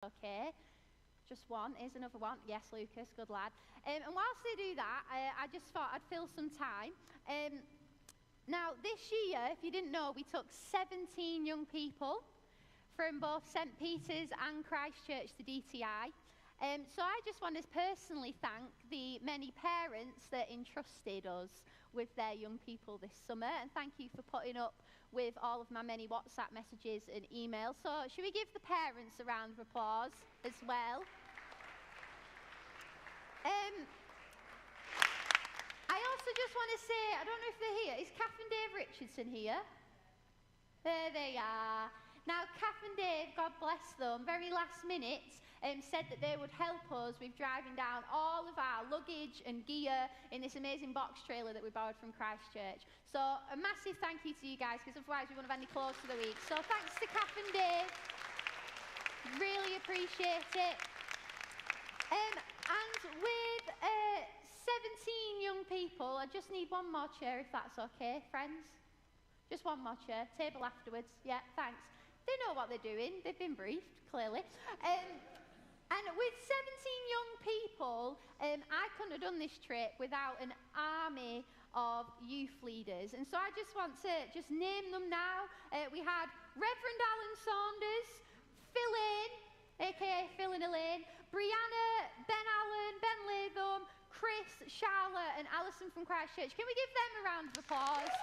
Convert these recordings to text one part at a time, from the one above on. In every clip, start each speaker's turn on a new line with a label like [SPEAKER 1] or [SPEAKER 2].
[SPEAKER 1] Okay. Just one. Here's another one. Yes, Lucas, good lad. And whilst they do that, I just thought I'd fill some time. Now, this year, if you didn't know, we took 17 young people from both St. Peter's and Christchurch to DTI. So I just want to personally thank the many parents that entrusted us with their young people this summer, and thank you for putting up with all of my many WhatsApp messages and emails. So should we give the parents a round of applause as well? I also just want to say, I don't know if they're here, is Kath and Dave Richardson here? There they are. Now, Kath and Dave, God bless them, very last minute, said that they would help us with driving down all of our luggage and gear in this amazing box trailer that we borrowed from Christchurch. So a massive thank you to you guys, because otherwise we wouldn't have any clothes for the week. So thanks to Kath and Dave. Really appreciate it. And with 17 young people, I just need one more chair, if that's okay, friends. Just one more chair. Table afterwards. Yeah, thanks. They know what they're doing. They've been briefed, clearly. And with 17 young people, I couldn't have done this trip without an army of youth leaders. And so I just want to just name them now. We had Reverend Alan Saunders, Phil Lane, a.k.a. Phil and Elaine, Brianna, Ben Allen, Ben Latham, Chris, Charlotte, and Alison from Christchurch. Can we give them a round of applause?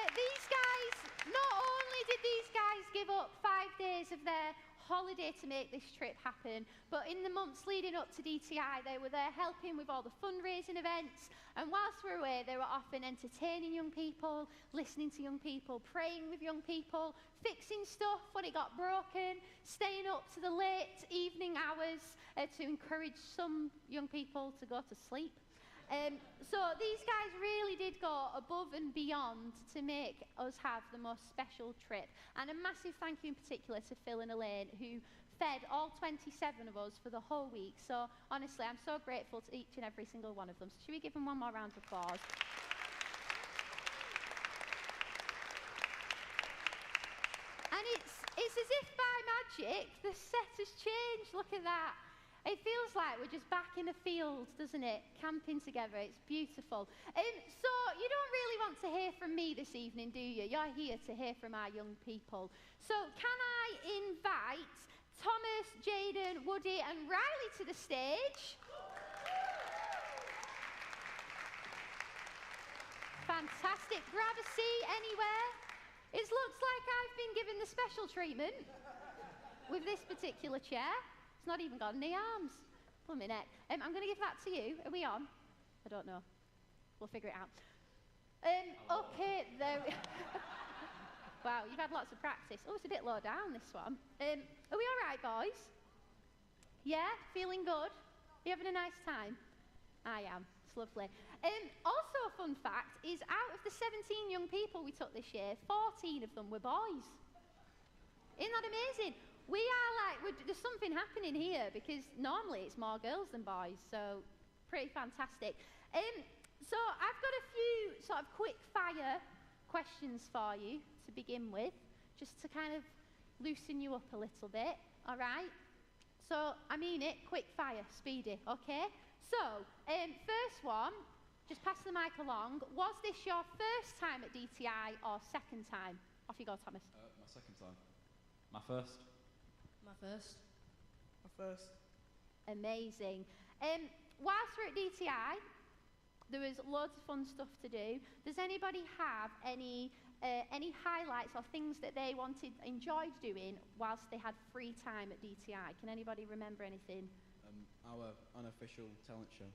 [SPEAKER 1] These guys, not only did these guys give up 5 days of their holiday to make this trip happen, but in the months leading up to DTI, they were there helping with all the fundraising events. And whilst we were away, they were often entertaining young people, listening to young people, praying with young people, fixing stuff when it got broken, staying up to the late evening hours to encourage some young people to go to sleep. So these guys really did go above and beyond to make us have the most special trip. And a massive thank you in particular to Phil and Elaine, who fed all 27 of us for the whole week. So honestly, I'm so grateful to each and every single one of them. So should we give them one more round of applause? And it's as if by magic, the set has changed. Look at that. It feels like we're just back in a field, doesn't it? Camping together. It's beautiful. So you don't really want to hear from me this evening, do you? You're here to hear from our young people. So can I invite Thomas, Jaden, Woody, and Riley to the stage? Fantastic. Grab a seat anywhere. It looks like I've been given the special treatment with this particular chair. It's not even got any arms. Blooming heck. I'm going to give that to you. Are we on? I don't know. We'll figure it out. Okay, there we Wow, you've had lots of practice. Oh, it's a bit low down, this one. Are we all right, boys? Yeah? Feeling good? You having a nice time? I am. It's lovely. Also, a fun fact is out of the 17 young people we took this year, 14 of them were boys. Isn't that amazing? We are like, there's something happening here, because normally it's more girls than boys, so pretty fantastic. So I've got a few sort of quick fire questions for you to begin with, just to kind of loosen you up a little bit, all right? So I mean it, quick fire, speedy, okay? So, first one, just pass the mic along. Was this your first time at DTI or second time? Off you go, Thomas.
[SPEAKER 2] My second time. My first.
[SPEAKER 3] My first.
[SPEAKER 4] My first.
[SPEAKER 1] Amazing. Whilst we're at DTI, there was loads of fun stuff to do. Does anybody have any highlights or things that they enjoyed doing whilst they had free time at DTI? Can anybody remember anything?
[SPEAKER 2] Our unofficial talent show.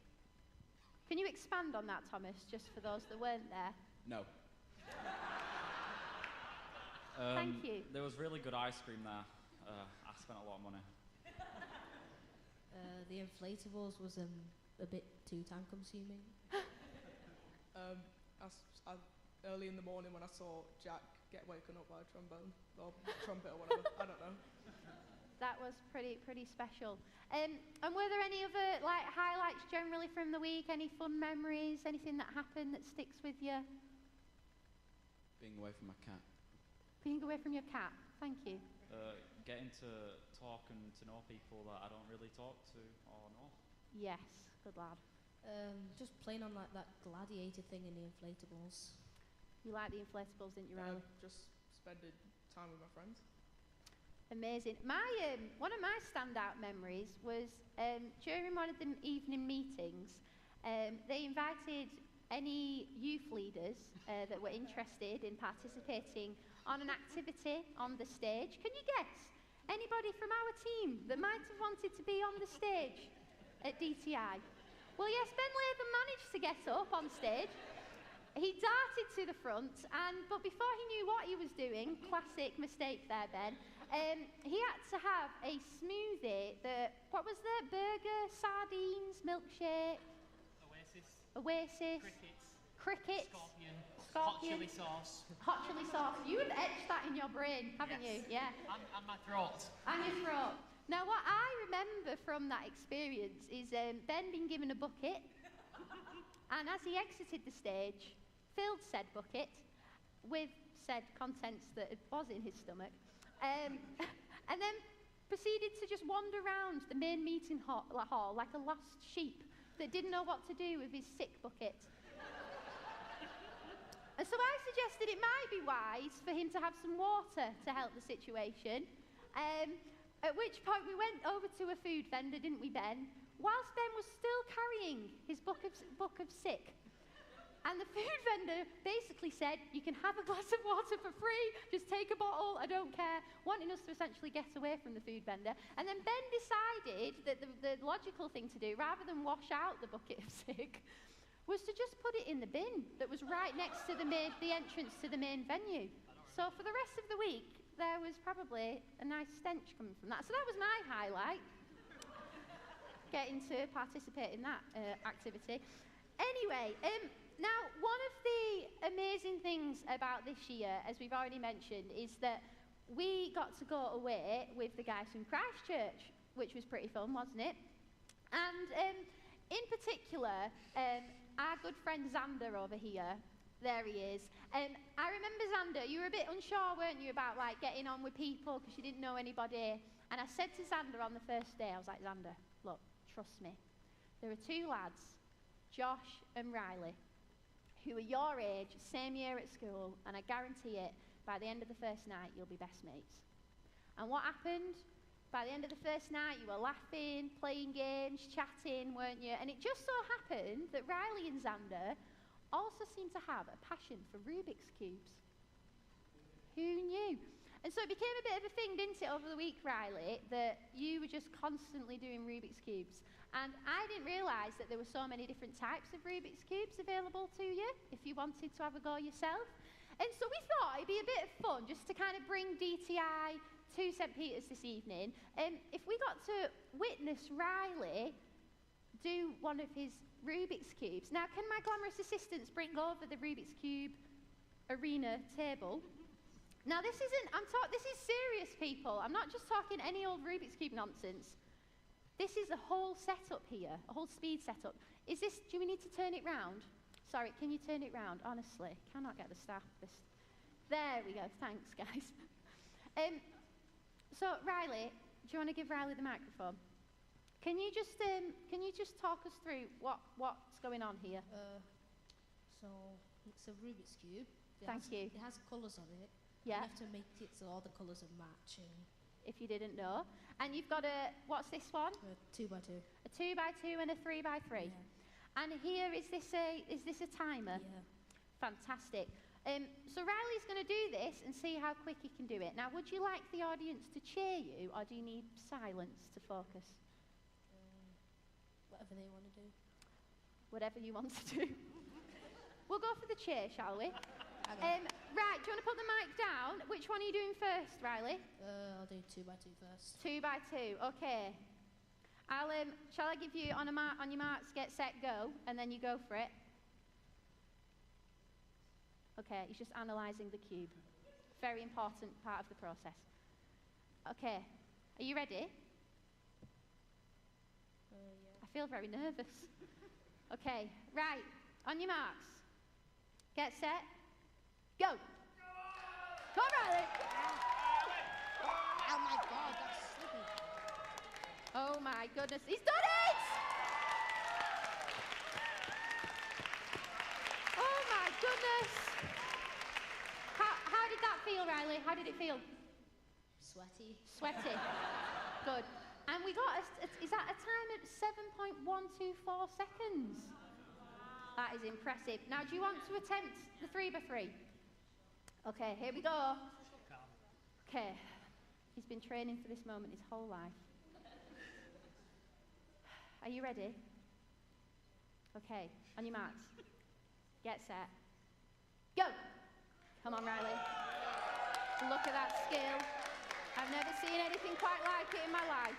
[SPEAKER 1] Can you expand on that, Thomas, just for those that weren't there?
[SPEAKER 2] No.
[SPEAKER 1] Thank you.
[SPEAKER 5] There was really good ice cream there. I spent a lot of money.
[SPEAKER 3] The inflatables was a bit too time consuming.
[SPEAKER 4] Early in the morning when I saw Jack get woken up by a trombone or trumpet or whatever, I don't know.
[SPEAKER 1] That was pretty special. And were there any other highlights generally from the week? Any fun memories? Anything that happened that sticks with you?
[SPEAKER 2] Being away from my cat.
[SPEAKER 1] Being away from your cat. Thank you.
[SPEAKER 5] Getting to talk and to know people that I don't really talk to or know.
[SPEAKER 1] Yes, good lad.
[SPEAKER 3] Just playing on like that gladiator thing in the inflatables.
[SPEAKER 1] You like the inflatables, didn't you, Riley?
[SPEAKER 4] Just spending time with my friends.
[SPEAKER 1] Amazing. One of my standout memories was during one of the evening meetings. They invited any youth leaders that were interested in participating on an activity on the stage. Can you guess? Anybody from our team that might have wanted to be on the stage at DTI? Well, yes, Ben Latham managed to get up on stage. He darted to the front, but before he knew what he was doing, classic mistake there, Ben, he had to have a smoothie what was that? Burger, sardines, milkshake? Oasis. Crickets.
[SPEAKER 6] Scorpion.
[SPEAKER 1] Hot
[SPEAKER 6] chili sauce.
[SPEAKER 1] Hot chili sauce. You have etched that in your brain, haven't you? Yeah.
[SPEAKER 6] And my throat.
[SPEAKER 1] And your throat. Now, what I remember from that experience is Ben being given a bucket, and as he exited the stage, filled said bucket with said contents that was in his stomach, and then proceeded to just wander around the main meeting hall like a lost sheep that didn't know what to do with his sick bucket. And so I suggested it might be wise for him to have some water to help the situation. At which point we went over to a food vendor, didn't we, Ben? Whilst Ben was still carrying his book of sick. And the food vendor basically said, you can have a glass of water for free, just take a bottle, I don't care, wanting us to essentially get away from the food vendor. And then Ben decided that the logical thing to do, rather than wash out the bucket of sick, was to just put it in the bin that was right next to the entrance to the main venue. So for the rest of the week, there was probably a nice stench coming from that. So that was my highlight, getting to participate in that activity. Anyway, now one of the amazing things about this year, as we've already mentioned, is that we got to go away with the guys from Christchurch, which was pretty fun, wasn't it? And in particular, our good friend Xander over here, there he is. I remember Xander, you were a bit unsure, weren't you, about like getting on with people because you didn't know anybody. And I said to Xander on the first day, I was like, Xander, look, trust me. There are two lads, Josh and Riley, who are your age, same year at school, and I guarantee it, by the end of the first night, you'll be best mates. And what happened? By the end of the first night, you were laughing, playing games, chatting, weren't you? And it just so happened that Riley and Xander also seemed to have a passion for Rubik's Cubes. Who knew? And so it became a bit of a thing, didn't it, over the week, Riley, that you were just constantly doing Rubik's Cubes. And I didn't realise that there were so many different types of Rubik's Cubes available to you if you wanted to have a go yourself. And so we thought it'd be a bit of fun just to kind of bring DTI to St. Peter's this evening. If we got to witness Riley do one of his Rubik's Cubes. Now, can my glamorous assistants bring over the Rubik's Cube arena table? Now, this is serious, people. I'm not just talking any old Rubik's Cube nonsense. This is a whole setup here, a whole speed setup. Do we need to turn it round? Sorry, can you turn it round? Honestly, cannot get the staff. There we go, thanks, guys. So, Riley, do you want to give Riley the microphone? Can you just talk us through what's going on here?
[SPEAKER 3] So it's a Rubik's Cube.
[SPEAKER 1] Thank you.
[SPEAKER 3] It has colours on it.
[SPEAKER 1] Yeah.
[SPEAKER 3] You have to make it so all the colours are matching.
[SPEAKER 1] If you didn't know. And you've got what's this one?
[SPEAKER 3] A 2x2.
[SPEAKER 1] A 2x2 and a 3x3.
[SPEAKER 3] Yeah.
[SPEAKER 1] And here, is this a timer?
[SPEAKER 3] Yeah.
[SPEAKER 1] Fantastic. So Riley's going to do this and see how quick he can do it. Now, would you like the audience to cheer you, or do you need silence to focus?
[SPEAKER 3] Whatever they want to do.
[SPEAKER 1] Whatever you want to do. We'll go for the cheer, shall we?
[SPEAKER 3] Okay.
[SPEAKER 1] Right, do you want to put the mic down? Which one are you doing first, Riley?
[SPEAKER 3] I'll do 2x2 first.
[SPEAKER 1] 2x2, okay. Shall I give you on your marks, get set, go, and then you go for it? Okay, he's just analysing the cube. Very important part of the process. Okay, are you ready?
[SPEAKER 3] Yeah.
[SPEAKER 1] I feel very nervous. Okay, right, on your marks, get set, go. Come on, Riley.
[SPEAKER 3] Oh my god, that's slippy.
[SPEAKER 1] Oh my goodness, he's done it! Oh my goodness. How did that feel, Riley? How did it feel?
[SPEAKER 3] Sweaty.
[SPEAKER 1] Sweaty. Good. And we got, is that a time at 7.124 seconds? That is impressive. Now, do you want to attempt the 3x3? Okay, here we go. Okay. He's been training for this moment his whole life. Are you ready? Okay, on your marks. Get set. Go! Come on, Riley. Look at that skill. I've never seen anything quite like it in my life.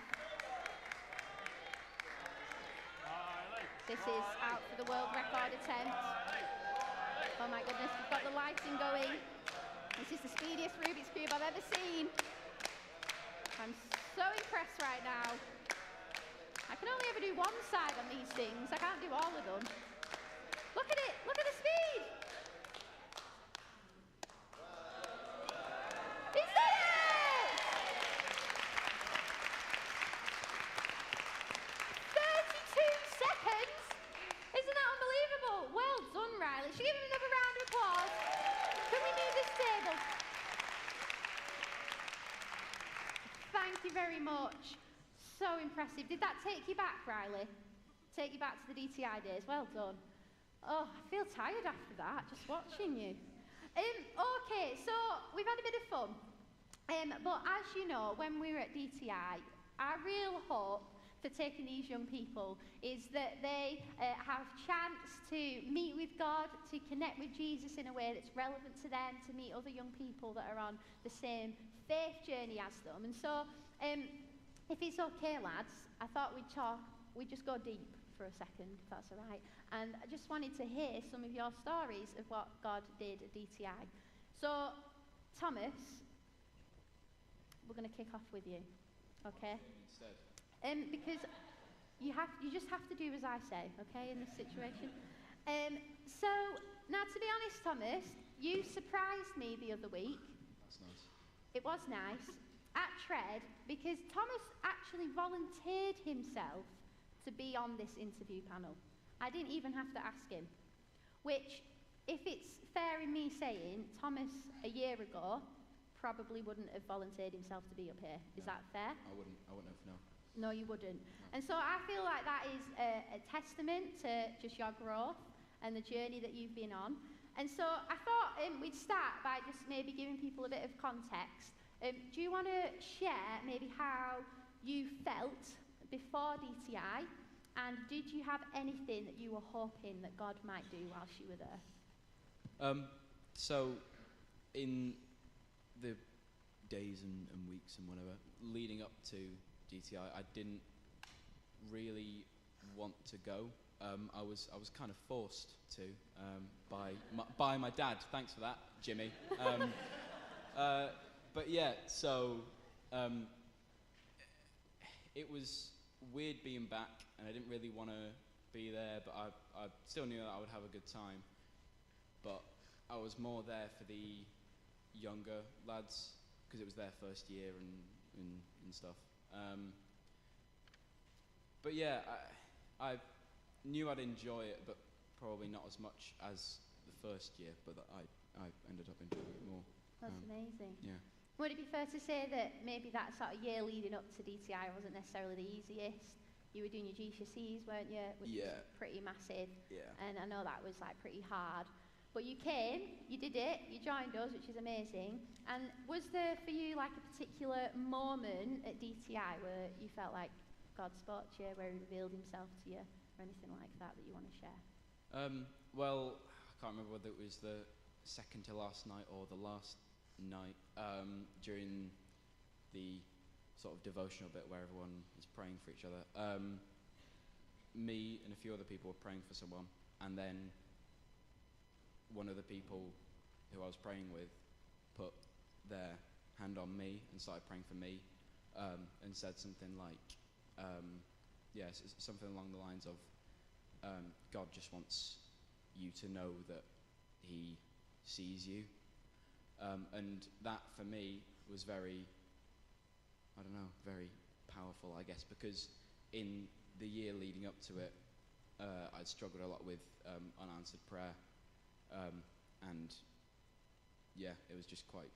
[SPEAKER 1] This is out for the world record attempt. Oh my goodness, we've got the lighting going. This is the speediest Rubik's Cube I've ever seen. I'm so impressed right now. I can only ever do one side on these things. I can't do all of them. Look at it, look at the speed. He's done it! 32 seconds? Isn't that unbelievable? Well done, Riley. Should we give him another round of applause? Can we move this table? Thank you very much. So impressive. Did that take you back, Riley? Take you back to the DTI days? Well done. Oh, I feel tired after that, just watching you. Okay, so we've had a bit of fun. But as you know, when we were at DTI, our real hope for taking these young people is that they have chance to meet with God, to connect with Jesus in a way that's relevant to them, to meet other young people that are on the same faith journey as them. And so, if it's okay, lads, I thought we'd just go deep for a second, if that's all right. And I just wanted to hear some of your stories of what God did at DTI. So, Thomas, we're going to kick off with you, okay?
[SPEAKER 2] Instead.
[SPEAKER 1] Because you just have to do as I say, okay, in this situation. So, now to be honest, Thomas, you surprised me the other week.
[SPEAKER 2] That's nice.
[SPEAKER 1] It was nice. At Tread, because Thomas actually volunteered himself to be on this interview panel. I didn't even have to ask him. Which, if it's fair in me saying, Thomas, a year ago, probably wouldn't have volunteered himself to be up here. Is that fair?
[SPEAKER 2] I wouldn't have, no.
[SPEAKER 1] No, you wouldn't. And so I feel like that is a testament to just your growth and the journey that you've been on. And so I thought we'd start by just maybe giving people a bit of context. Do you want to share maybe how you felt before DTI, and did you have anything that you were hoping that God might do whilst you were there?
[SPEAKER 2] So, in the days and weeks and whatever leading up to DTI, I didn't really want to go. I was kind of forced to by my dad. Thanks for that, Jimmy. But yeah, so it was weird being back, and I didn't really want to be there, but I still knew that I would have a good time. But I was more there for the younger lads, because it was their first year and stuff. But yeah, I knew I'd enjoy it, but probably not as much as the first year, but I ended up enjoying it more.
[SPEAKER 1] That's amazing.
[SPEAKER 2] Yeah.
[SPEAKER 1] Would it be fair to say that maybe that sort of year leading up to DTI wasn't necessarily the easiest? You were doing your GCSEs, weren't you? Which was pretty massive.
[SPEAKER 2] Yeah.
[SPEAKER 1] And I know that was like pretty hard. But you came, you did it, you joined us, which is amazing. And was there for you like a particular moment at DTI where you felt like God spoke to you, where he revealed himself to you, or anything like that that you want to share?
[SPEAKER 2] Well, I can't remember whether it was the second to last night or the last night during the sort of devotional bit where everyone is praying for each other. Me and a few other people were praying for someone, and then one of the people who I was praying with put their hand on me and started praying for me, and said something like, something along the lines of, God just wants you to know that he sees you. And that for me was very, I don't know, very powerful, I guess, because in the year leading up to it, I'd struggled a lot with unanswered prayer. And yeah, it was just quite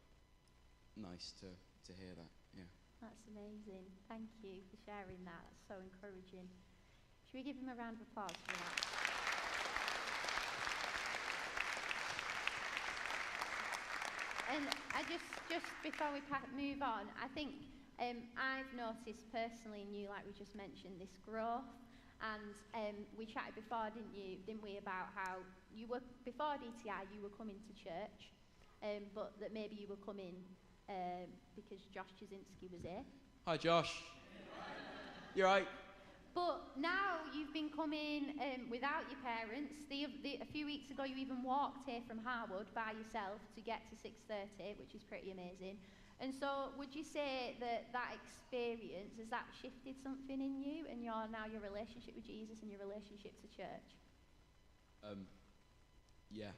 [SPEAKER 2] nice to hear that, yeah.
[SPEAKER 1] That's amazing. Thank you for sharing that. That's so encouraging. Should we give him a round of applause for that? And I just before we move on, I think I've noticed personally in you, like we just mentioned, this growth. And we chatted before, didn't we, about how you were, before DTI, you were coming to church, but that maybe you were coming because Josh Jasinski was here.
[SPEAKER 2] Hi, Josh. You right?
[SPEAKER 1] But now you've been coming without your parents. A few weeks ago, you even walked here from Harwood by yourself to get to 6:30, which is pretty amazing. And so, would you say that experience, has that shifted something in you and your relationship with Jesus and your relationship to church?
[SPEAKER 2] Yeah,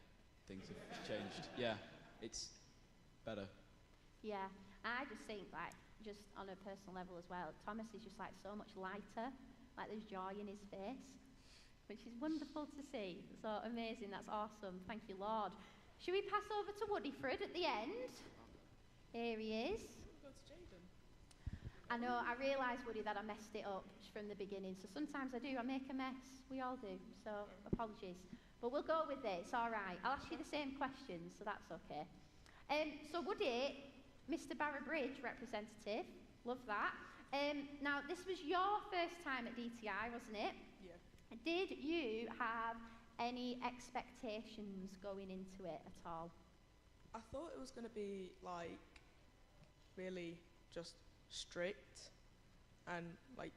[SPEAKER 2] things have changed. Yeah, it's better.
[SPEAKER 1] Yeah, I just think, like, just on a personal level as well, Thomas is just like so much lighter, like there's joy in his face, which is wonderful to see. So amazing, that's awesome. Thank you, Lord. Should we pass over to Woodifred at the end? Here he is.
[SPEAKER 4] Go to Jaden.
[SPEAKER 1] I know, I realised, Woody, that I messed it up from the beginning. So sometimes I make a mess. We all do. So apologies. But we'll go with it. It's all right. I'll ask you the same questions, so that's okay. So Woody, Mr. Barra Bridge representative. Love that. Now, this was your first time at DTI, wasn't it?
[SPEAKER 4] Yeah.
[SPEAKER 1] Did you have any expectations going into it at all?
[SPEAKER 4] I thought it was going to be like really just strict and like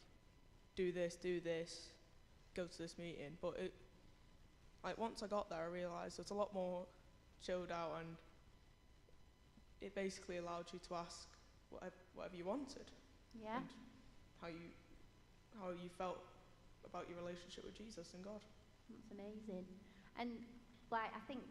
[SPEAKER 4] do this, go to this meeting. But it, like once I got there, I realised it's a lot more chilled out, and it basically allowed you to ask whatever you wanted.
[SPEAKER 1] Yeah.
[SPEAKER 4] And how you felt about your relationship with Jesus and God.
[SPEAKER 1] That's amazing. And like, I think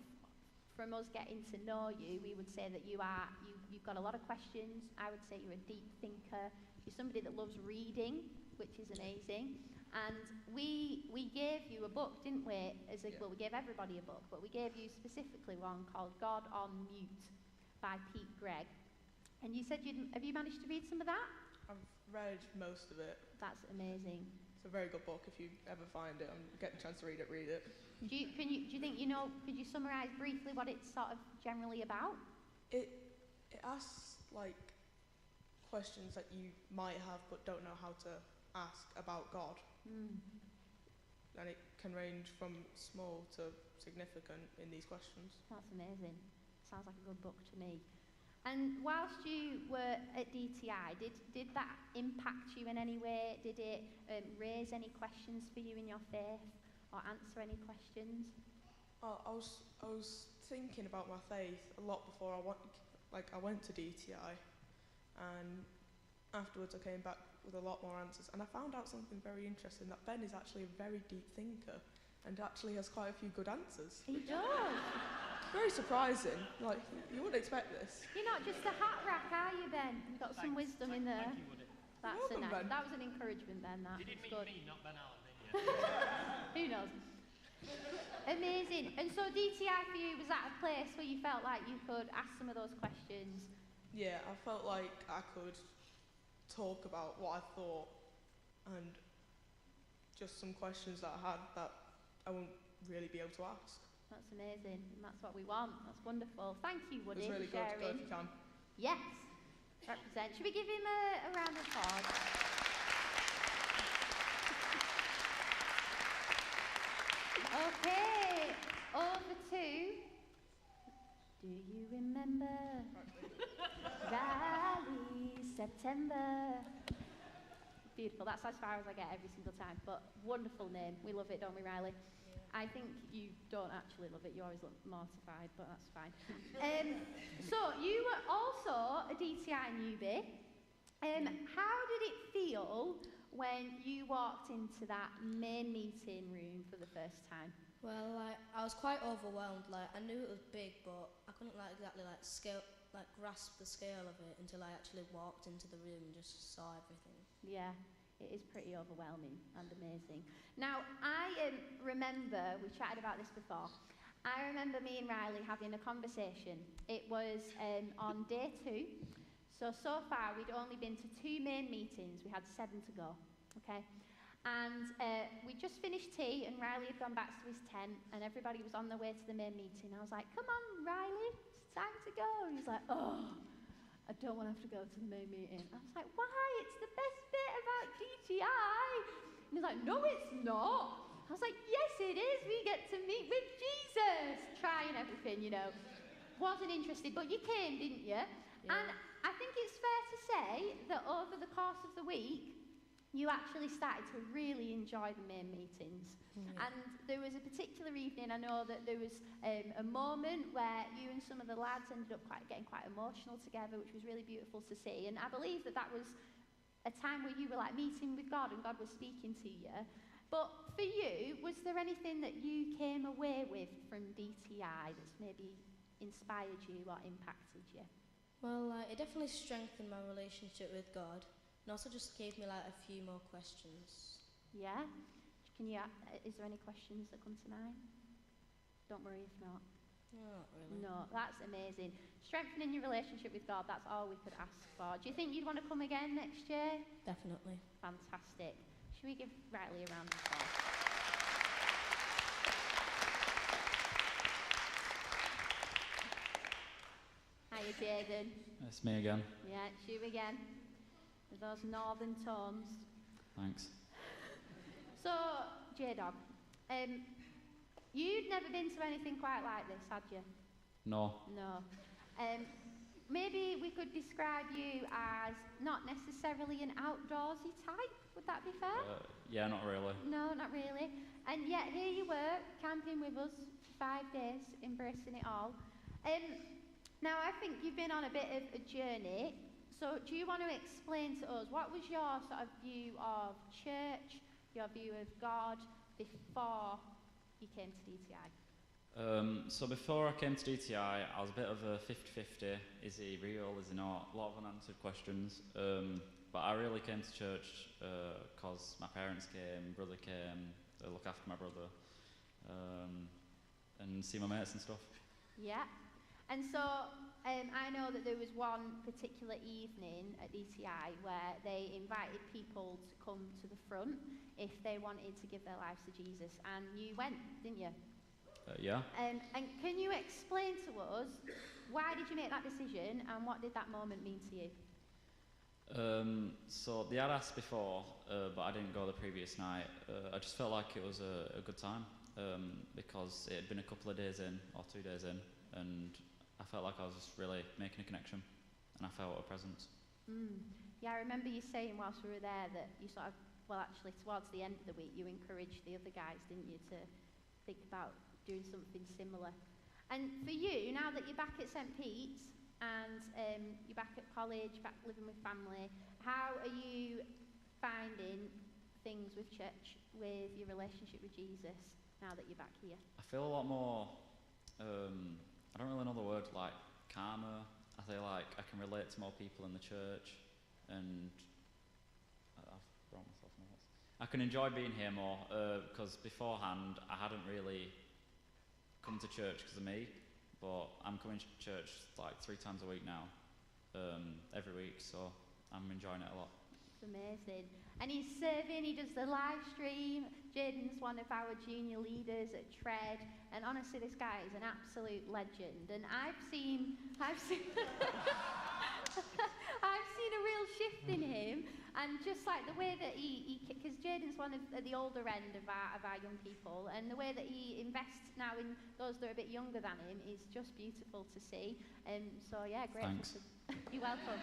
[SPEAKER 1] from us getting to know you, we would say that you've got a lot of questions. I would say you're a deep thinker. You're somebody that loves reading, which is amazing. And we gave you a book, didn't we? Well, we gave everybody a book, but we gave you specifically one called God on Mute by Pete Gregg. And you said have you managed to read some of that?
[SPEAKER 4] I've read most of it.
[SPEAKER 1] That's amazing.
[SPEAKER 4] It's a very good book. If you ever find it and get a chance to read it, read it.
[SPEAKER 1] Do you think could you summarise briefly what it's sort of generally about?
[SPEAKER 4] It asks like questions that you might have but don't know how to ask about God. And it can range from small to significant in these questions.
[SPEAKER 1] That's amazing. Sounds like a good book to me. And whilst you were at DTI, did that impact you in any way? Did it raise any questions for you in your faith, or answer any questions?
[SPEAKER 4] I was thinking about my faith a lot before I went to DTI, and afterwards I came back with a lot more answers, and I found out something very interesting, that Ben is actually a very deep thinker and actually has quite a few good answers.
[SPEAKER 1] He does.
[SPEAKER 4] Very surprising. Like, you wouldn't expect this.
[SPEAKER 1] You're not just a hat rack, are you, Ben? You've got some wisdom in there.
[SPEAKER 6] Thank you, Woody.
[SPEAKER 1] That's
[SPEAKER 4] You're welcome, Ben.
[SPEAKER 1] That was an encouragement, Ben. That's
[SPEAKER 6] You didn't
[SPEAKER 1] good.
[SPEAKER 6] mean me, not Ben Allen, did you?
[SPEAKER 1] Who knows? Amazing. And so DTI for you, was that a place where you felt like you could ask some of those questions?
[SPEAKER 4] Yeah, I felt like I could talk about what I thought, and just some questions that I had that I wouldn't really be able to ask.
[SPEAKER 1] That's amazing, and that's what we want. That's wonderful. Thank you, Woody,
[SPEAKER 4] It was really
[SPEAKER 1] for
[SPEAKER 4] good.
[SPEAKER 1] sharing.
[SPEAKER 4] Go if you can.
[SPEAKER 1] Yes, represent. Should we give him a round of applause? Okay, over to. Do you remember Riley September? Beautiful. That's as far as I get every single time. But wonderful name. We love it, don't we, Riley? I think you don't actually love it. You always look mortified, but that's fine. So you were also a DTI newbie. How did it feel when you walked into that main meeting room for the first time?
[SPEAKER 3] Well, I was quite overwhelmed. I knew it was big, but I couldn't exactly grasp the scale of it until I actually walked into the room and just saw everything.
[SPEAKER 1] Yeah, it is pretty overwhelming and amazing. Now, I remember, we chatted about this before, I remember me and Riley having a conversation. It was on day 2. So far we'd only been to 2 main meetings. We had 7 to go, okay? And we just finished tea and Riley had gone back to his tent and everybody was on their way to the main meeting. I was like, come on, Riley, it's time to go. And he's like, oh, I don't want to have to go to the main meeting. I was like, why? It's the best bit about GTI. And he's like, no, it's not. I was like, yes, it is. We get to meet with Jesus. Trying everything, you know. Wasn't interested, but you came, didn't you?
[SPEAKER 3] Yeah.
[SPEAKER 1] And I think it's fair to say that over the course of the week, you actually started to really enjoy the main meetings.
[SPEAKER 3] Yeah.
[SPEAKER 1] And there was a particular evening, I know that there was a moment where you and some of the lads ended up getting quite emotional together, which was really beautiful to see. And I believe that that was a time where you were like meeting with God and God was speaking to you. But for you, was there anything that you came away with from DTI that's maybe inspired you or impacted you?
[SPEAKER 3] Well, it definitely strengthened my relationship with God. And also just gave me a few more questions.
[SPEAKER 1] Yeah? Is there any questions that come to mind? Don't worry if not.
[SPEAKER 3] No, not really.
[SPEAKER 1] No, that's amazing. Strengthening your relationship with God, that's all we could ask for. Do you think you'd want to come again next year?
[SPEAKER 3] Definitely.
[SPEAKER 1] Fantastic. Should we give Riley a round of applause? Hiya, Jaden.
[SPEAKER 5] It's me again.
[SPEAKER 1] Yeah, it's you again. With those northern tones.
[SPEAKER 5] Thanks.
[SPEAKER 1] So, J-Dog, you'd never been to anything quite like this, had you?
[SPEAKER 5] No.
[SPEAKER 1] No. Maybe we could describe you as not necessarily an outdoorsy type. Would that be fair?
[SPEAKER 5] Yeah, not really.
[SPEAKER 1] No, not really. And yet here you were, camping with us for 5 days, embracing it all. Now, I think you've been on a bit of a journey. So do you want to explain to us, what was your sort of view of church, your view of God, before you came to DTI?
[SPEAKER 5] So before I came to DTI, I was a bit of a 50-50. Is he real? Is he not? A lot of unanswered questions. But I really came to church because my parents came, brother came, to look after my brother, and see my mates and stuff.
[SPEAKER 1] Yeah. And so I know that there was one particular evening at DTI where they invited people to come to the front if they wanted to give their lives to Jesus. And you went, didn't you?
[SPEAKER 5] Yeah.
[SPEAKER 1] And can you explain to us, why did you make that decision and what did that moment mean to you?
[SPEAKER 5] So they had asked before, but I didn't go the previous night. I just felt like it was a good time because it had been a couple of days in, or 2 days in, and I felt like I was just really making a connection, and I felt a presence.
[SPEAKER 1] Yeah, I remember you saying whilst we were there that you sort of, well actually towards the end of the week, you encouraged the other guys, didn't you, to think about doing something similar. And for you, now that you're back at St. Pete's, and you're back at college, back living with family, how are you finding things with church, with your relationship with Jesus, now that you're back here?
[SPEAKER 5] I feel a lot more, I don't really know the word, like calmer. I feel like I can relate to more people in the church, and I've brought myself notes. I can enjoy being here more, because beforehand I hadn't really come to church because of me, but I'm coming to church like 3 times a week now, every week, so I'm enjoying it a lot.
[SPEAKER 1] It's amazing. And he's serving, he does the live stream. Jaden's one of our junior leaders at Tread, and honestly this guy is an absolute legend. And I've seen I've seen a real shift in him, and just like the way that he because Jaden's one of the older end of our young people, and the way that he invests now in those that are a bit younger than him is just beautiful to see. So yeah, grateful.
[SPEAKER 5] Thanks.
[SPEAKER 1] You're welcome.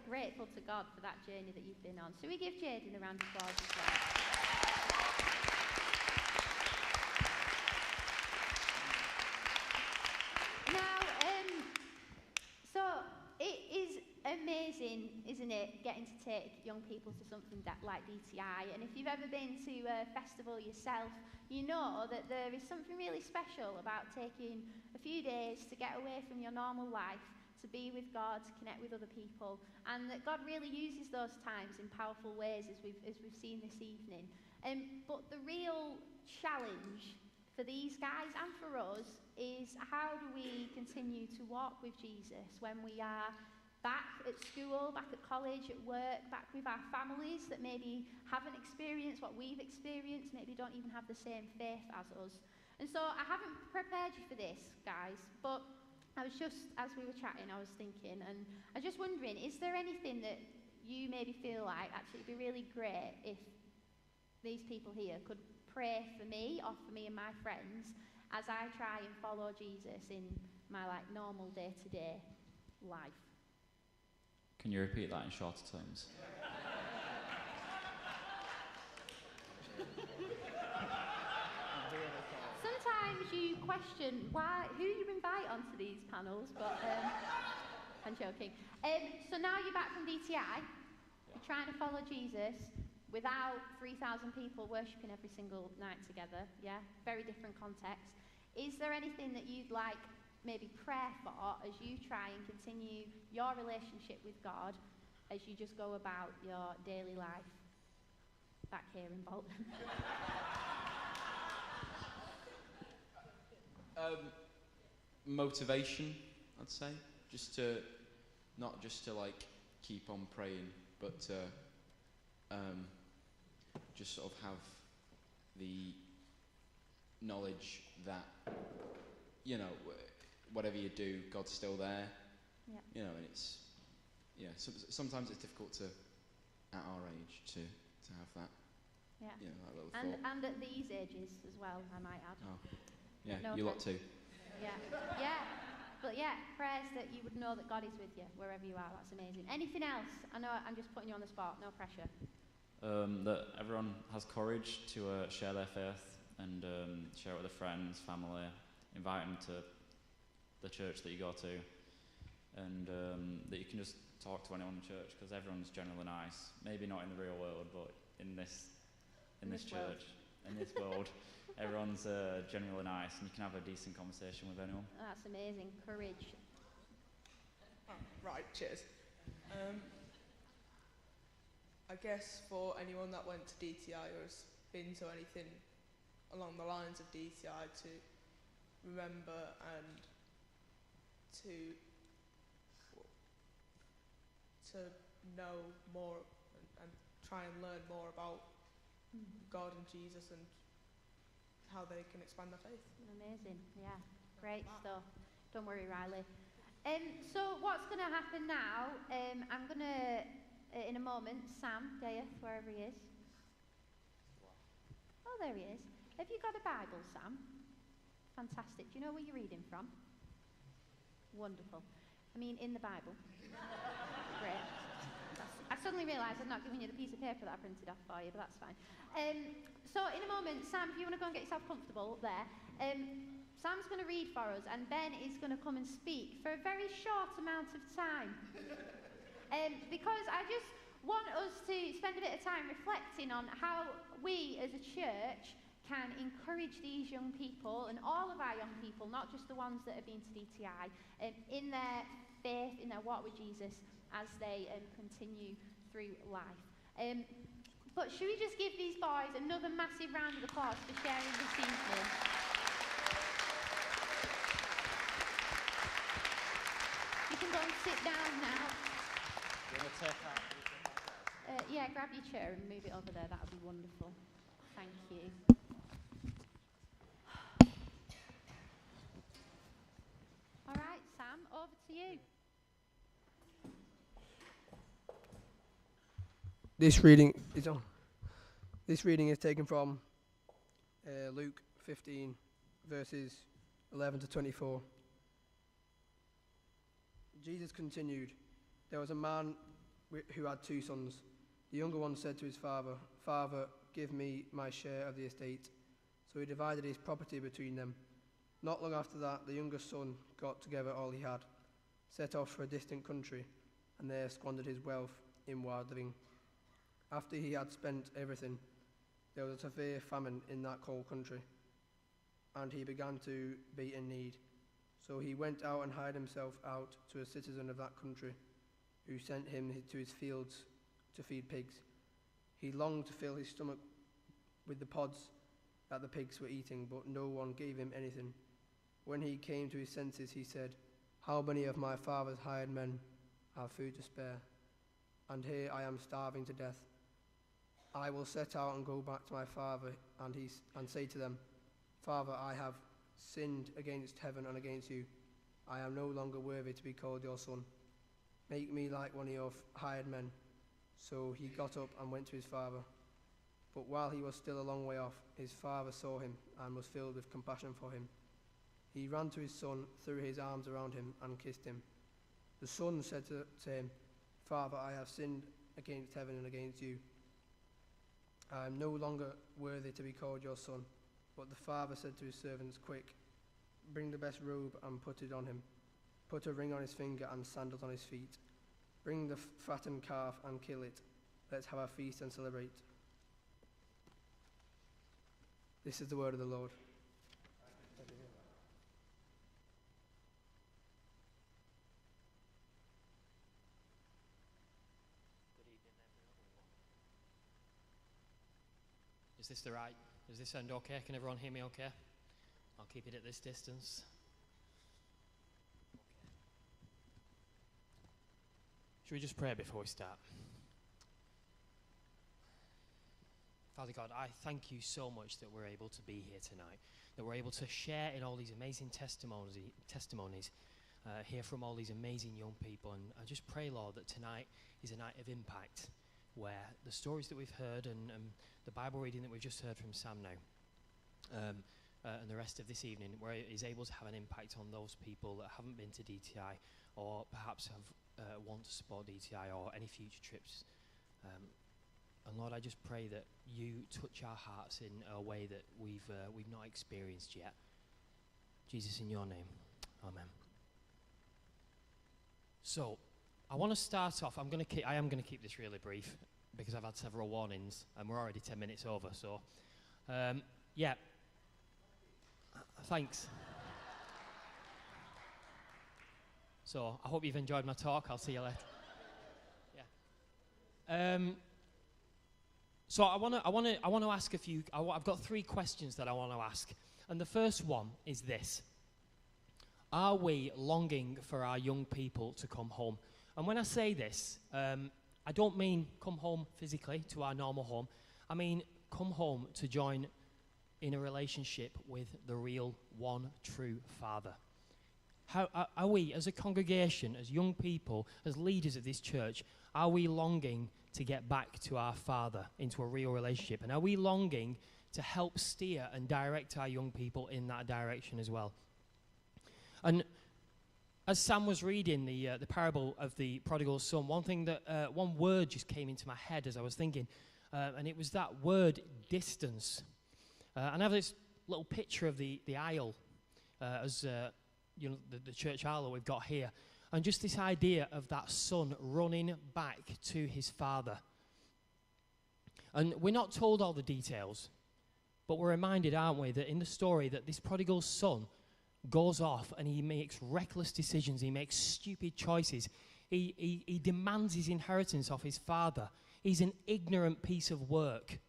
[SPEAKER 1] Grateful to God for that journey that you've been on. So we give Jaden a round of applause as well. Now, so it is amazing, isn't it, getting to take young people to something like DTI. And if you've ever been to a festival yourself, you know that there is something really special about taking a few days to get away from your normal life, to be with God, to connect with other people, and that God really uses those times in powerful ways, as we've seen this evening. But the real challenge for these guys and for us is, how do we continue to walk with Jesus when we are back at school, back at college, at work, back with our families that maybe haven't experienced what we've experienced, maybe don't even have the same faith as us. And so I haven't prepared you for this, guys, but I was just, as we were chatting, I was thinking, and I was just wondering, is there anything that you maybe feel like, actually it'd be really great if these people here could pray for me or for me and my friends as I try and follow Jesus in my normal day-to-day life?
[SPEAKER 5] Can you repeat that in shorter terms?
[SPEAKER 1] Sometimes you question who you invite onto these panels, but I'm joking. So now you're back from DTI, you're trying to follow Jesus without 3,000 people worshipping every single night together, yeah? Very different context. Is there anything that you'd like maybe prayer for as you try and continue your relationship with God as you just go about your daily life back here in Bolton?
[SPEAKER 2] Motivation, I'd say. Not just to keep on praying, but to just sort of have the knowledge that, whatever you do, God's still there.
[SPEAKER 1] Yeah.
[SPEAKER 2] And it's, sometimes it's difficult at our age to have that.
[SPEAKER 1] Yeah.
[SPEAKER 2] That little thought.
[SPEAKER 1] And at these ages as well, I might add.
[SPEAKER 2] Oh. Yeah,
[SPEAKER 1] No
[SPEAKER 2] you lot
[SPEAKER 1] offense.
[SPEAKER 2] too.
[SPEAKER 1] Yeah. Yeah. But yeah, prayers that you would know that God is with you wherever you are. That's amazing. Anything else? I know I'm just putting you on the spot. No pressure.
[SPEAKER 5] That everyone has courage to share their faith and share it with their friends, family, invite them to the church that you go to, and that you can just talk to anyone in church, because everyone's generally nice. Maybe not in the real world, but in this church, in this world, everyone's generally nice, and you can have a decent conversation with anyone.
[SPEAKER 1] That's amazing. Courage.
[SPEAKER 4] Oh, right, cheers. I guess for anyone that went to DTI or has been to anything along the lines of DTI, to remember and to know more and try and learn more about God and Jesus and how they can expand their faith.
[SPEAKER 1] Amazing. Yeah. Great stuff. Don't worry, Riley. So what's going to happen now? I'm going to, in a moment, Sam Gayeth, wherever he is. Oh, there he is. Have you got a Bible, Sam? Fantastic. Do you know where you're reading from? Wonderful. I mean, in the Bible. Great. I suddenly realised I've not given you the piece of paper that I printed off for you, but that's fine. So in a moment, Sam, if you want to go and get yourself comfortable up there, Sam's going to read for us, and Ben is going to come and speak for a very short amount of time. Because I just want us to spend a bit of time reflecting on how we as a church can encourage these young people, and all of our young people, not just the ones that have been to DTI, in their faith, in their walk with Jesus, as they continue through life. But should we just give these boys another massive round of applause for sharing this evening? You can go and sit down now.
[SPEAKER 5] You want to take out?
[SPEAKER 1] Yeah, grab your chair and move it over there. That would be wonderful. Thank you. All right, Sam, over to you.
[SPEAKER 7] This reading is taken from Luke 15, verses 11 to 24. Jesus continued, "There was a man who had 2 sons. The younger one said to his father, 'Father, give me my share of the estate.' So he divided his property between them. Not long after that, the younger son got together all he had, set off for a distant country, and there squandered his wealth in wild living. After he had spent everything, there was a severe famine in that cold country, and he began to be in need. So he went out and hired himself out to a citizen of that country, who sent him to his fields to feed pigs. He longed to fill his stomach with the pods that the pigs were eating, but no one gave him anything. When he came to his senses, he said, "How many of my father's hired men have food to spare? And here I am starving to death. I will set out and go back to my father and say to them, 'Father, I have sinned against heaven and against you. I am no longer worthy to be called your son. Make me like one of your hired men.' So he got up and went to his father. But while he was still a long way off, his father saw him and was filled with compassion for him. He ran to his son, threw his arms around him, and kissed him. The son said to him, 'Father, I have sinned against heaven and against you. I am no longer worthy to be called your son.' But the father said to his servants, 'Quick, bring the best robe and put it on him. Put a ring on his finger and sandals on his feet. Bring the fattened calf and kill it. Let's have a feast and celebrate.'" This is the word of the Lord.
[SPEAKER 6] Is this sound okay? Can everyone hear me okay? I'll keep it at this distance. Okay. Should we just pray before we start? Father God, I thank you so much that we're able to be here tonight, that we're able to share in all these amazing testimonies, hear from all these amazing young people. And I just pray, Lord, that tonight is a night of impact, where the stories that we've heard and the Bible reading that we've just heard from Sam now, and the rest of this evening, where it is able to have an impact on those people that haven't been to DTI, or perhaps want to support DTI or any future trips. And Lord, I just pray that you touch our hearts in a way that we've not experienced yet. Jesus, in your name, amen. So, I want to start off. I am going to keep this really brief because I've had several warnings and we're already 10 minutes over. So, yeah. Thanks. So, I hope you've enjoyed my talk. I'll see you later. Yeah. So I want to ask a few. I've got 3 questions that I want to ask, and the first one is this: are we longing for our young people to come home? And when I say this, I don't mean come home physically to our normal home. I mean come home to join in a relationship with the real one true Father. How are we, as a congregation, as young people, as leaders of this church, are we longing to get back to our Father, into a real relationship? And are we longing to help steer and direct our young people in that direction as well? And as Sam was reading the parable of the prodigal son, one word just came into my head as I was thinking, and it was that word distance. And I have this little picture of the aisle, the church aisle that we've got here. And just this idea of that son running back to his father. And we're not told all the details, but we're reminded, aren't we, that in the story that this prodigal son goes off and he makes reckless decisions, he makes stupid choices. He demands his inheritance off his father. He's an ignorant piece of work.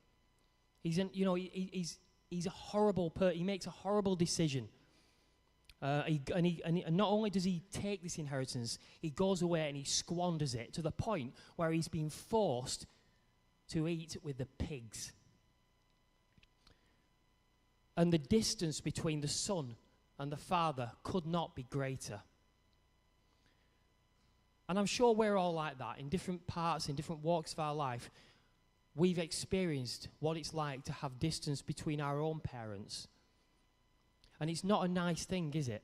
[SPEAKER 6] He's a horrible person. He makes a horrible decision. And not only does he take this inheritance, he goes away and he squanders it to the point where he's been forced to eat with the pigs. And the distance between the son and the father could not be greater. And I'm sure we're all like that in different parts, in different walks of our life. We've experienced what it's like to have distance between our own parents. And it's not a nice thing, is it?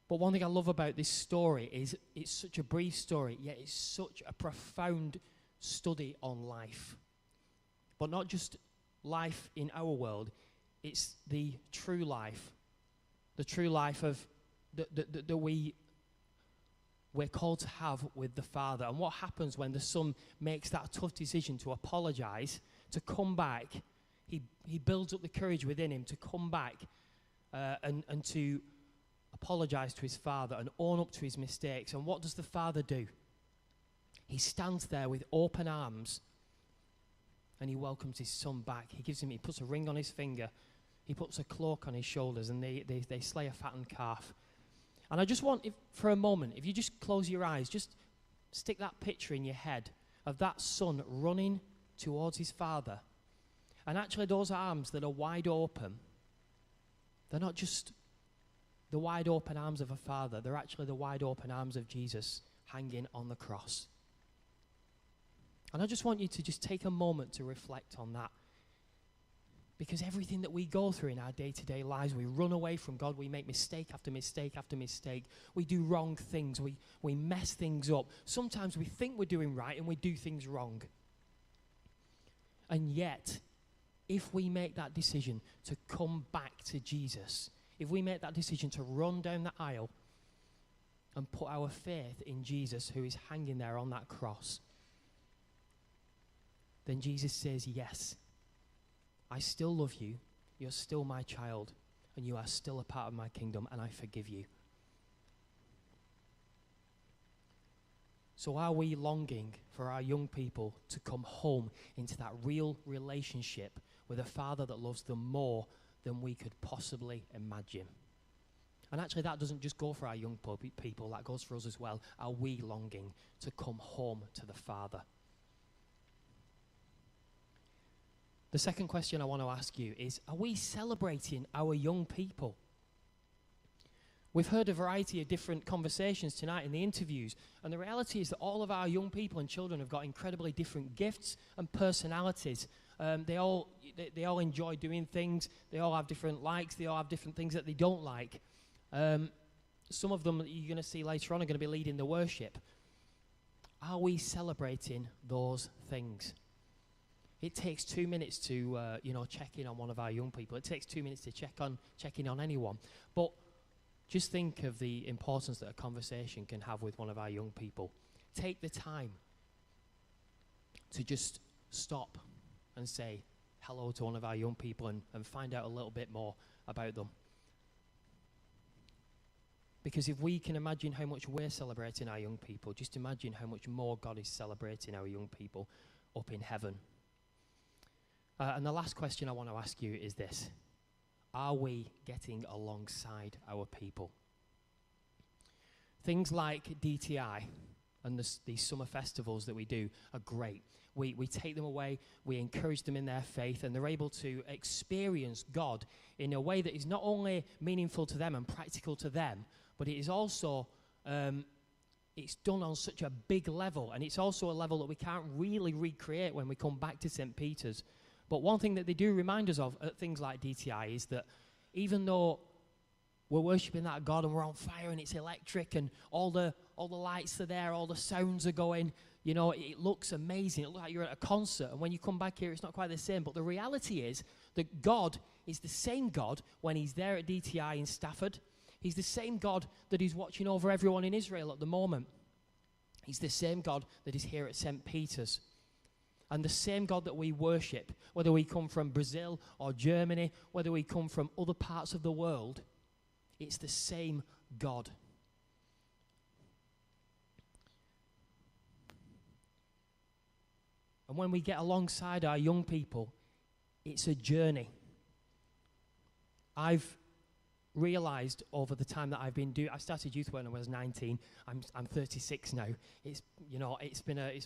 [SPEAKER 6] But one thing I love about this story is it's such a brief story, yet it's such a profound study on life. But not just life in our world, it's the true life of that we we're called to have with the Father. And what happens when the Son makes that tough decision to apologize, to come back, he builds up the courage within him to come back and to apologize to his Father and own up to his mistakes. And what does the Father do? He stands there with open arms and he welcomes his Son back. He puts a ring on his finger, he puts a cloak on his shoulders, and they slay a fattened calf. And I just want, for a moment, if you just close your eyes, just stick that picture in your head of that Son running towards his Father. And actually those arms that are wide open, they're not just the wide open arms of a father, they're actually the wide open arms of Jesus hanging on the cross. And I just want you to just take a moment to reflect on that. Because everything that we go through in our day-to-day lives, we run away from God, we make mistake after mistake after mistake, we do wrong things, we mess things up. Sometimes we think we're doing right and we do things wrong. And yet, if we make that decision to come back to Jesus, if we make that decision to run down the aisle and put our faith in Jesus who is hanging there on that cross, then Jesus says, yes, I still love you, you're still my child, and you are still a part of my kingdom, and I forgive you. So are we longing for our young people to come home into that real relationship with a Father that loves them more than we could possibly imagine? And actually that doesn't just go for our young people, that goes for us as well. Are we longing to come home to the Father? The second question I want to ask you is, are we celebrating our young people? We've heard a variety of different conversations tonight in the interviews, and the reality is that all of our young people and children have got incredibly different gifts and personalities. They all enjoy doing things, they all have different likes, they all have different things that they don't like. Some of them that you're going to see later on are going to be leading the worship. Are we celebrating those things? It takes 2 minutes to check in on one of our young people. It takes 2 minutes to check in on anyone. But just think of the importance that a conversation can have with one of our young people. Take the time to just stop and say hello to one of our young people and find out a little bit more about them. Because if we can imagine how much we're celebrating our young people, just imagine how much more God is celebrating our young people up in heaven. And the last question I want to ask you is this. Are we getting alongside our people? Things like DTI and these summer festivals that we do are great. We take them away, we encourage them in their faith, and they're able to experience God in a way that is not only meaningful to them and practical to them, but it is also, it's done on such a big level, and it's also a level that we can't really recreate when we come back to St. Peter's. But one thing that they do remind us of at things like DTI is that even though we're worshipping that God and we're on fire and it's electric and all the lights are there, all the sounds are going, it looks amazing. It looks like you're at a concert, and when you come back here, it's not quite the same. But the reality is that God is the same God when he's there at DTI in Stafford. He's the same God that is watching over everyone in Israel at the moment. He's the same God that is here at St. Peter's. And the same God that we worship, whether we come from Brazil or Germany, whether we come from other parts of the world, it's the same God. And when we get alongside our young people, it's a journey. I've realized over the time that I've been I started youth when I was 19. I'm 36 now. It's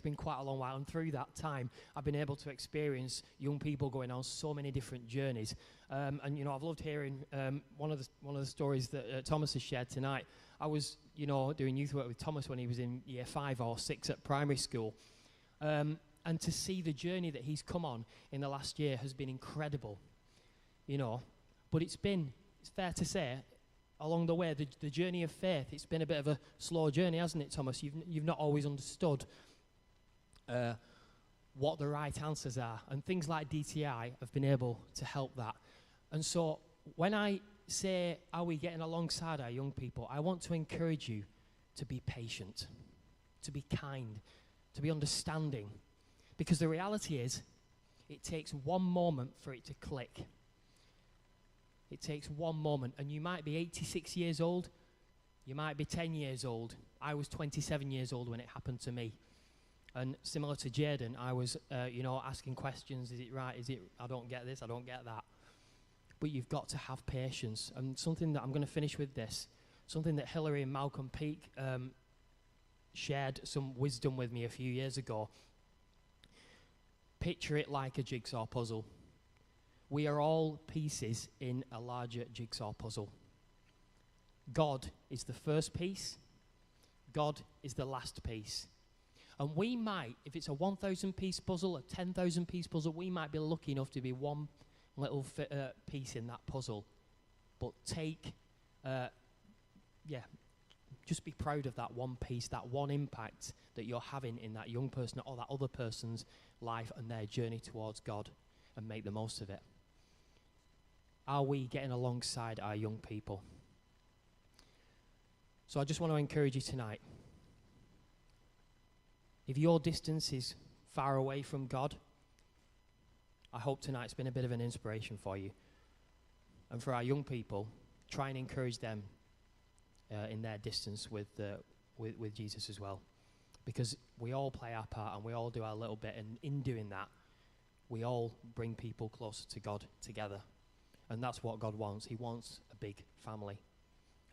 [SPEAKER 6] been quite a long while, and through that time I've been able to experience young people going on so many different journeys. And I've loved hearing one of the stories that Thomas has shared tonight. I was doing youth work with Thomas when he was in year 5 or 6 at primary school, and to see the journey that he's come on in the last year has been incredible. But it's fair to say, along the way, the journey of faith, it's been a bit of a slow journey, hasn't it, Thomas? You've not always understood what the right answers are, and things like DTI have been able to help that. And so when I say, are we getting alongside our young people, I want to encourage you to be patient, to be kind, to be understanding. Because the reality is, it takes one moment for it to click. It takes one moment, and you might be 86 years old, you might be 10 years old. I was 27 years old when it happened to me. And similar to Jaden, I was, asking questions. Is it right? Is it, I don't get this, I don't get that. But you've got to have patience. And something that I'm going to finish with this, something that Hillary and Malcolm Peake shared some wisdom with me a few years ago. Picture it like a jigsaw puzzle. We are all pieces in a larger jigsaw puzzle. God is the first piece. God is the last piece. And we might, if it's a 1,000 piece puzzle, a 10,000 piece puzzle, we might be lucky enough to be one little piece in that puzzle. But just be proud of that one piece, that one impact that you're having in that young person or that other person's life and their journey towards God, and make the most of it. Are we getting alongside our young people? So I just want to encourage you tonight. If your distance is far away from God, I hope tonight's been a bit of an inspiration for you. And for our young people, try and encourage them in their distance with Jesus as well. Because we all play our part and we all do our little bit, and in doing that, we all bring people closer to God together. And that's what God wants. He wants a big family.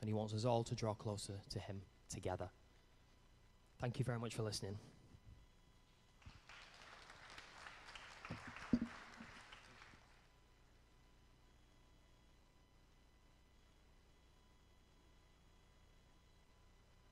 [SPEAKER 6] And he wants us all to draw closer to him together. Thank you very much for listening.